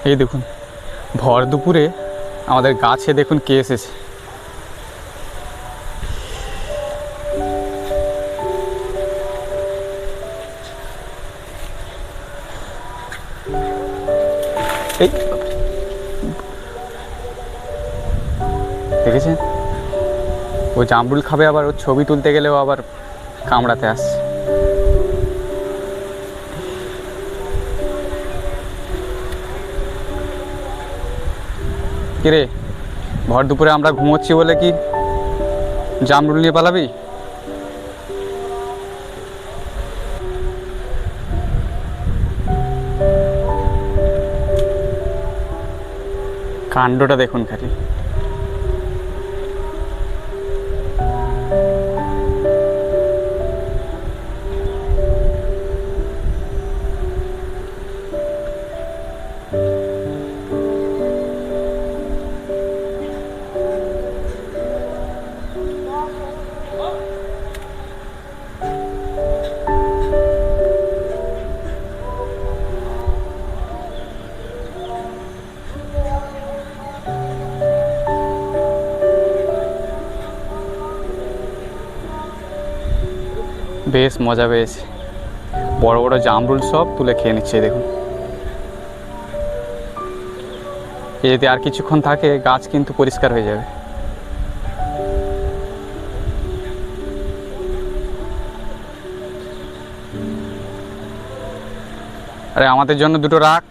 এই দেখুন ভর দুপুরে আমাদের গাছে দেখুন কে এসেছে। এই দেখেছেন, ও জামরুল খাবে, আবার ওর ছবি তুলতে গেলেও আবার কামড়াতে আসছে। কিরে, ভর দুপুরে আমরা ঘুমোচ্ছি বলে কি জামরুল নিয়ে পালাবি? কাণ্ডটা দেখুন খালি। বেশ মজা পেয়েছে, বড় বড় জামরুল সব তুলে খেয়ে নিচ্ছে। দেখুন, এ যদি আর কিছুক্ষণ থাকে গাছ কিন্তু পরিষ্কার হয়ে যাবে। আরে আমাদের জন্য দুটো রাখ।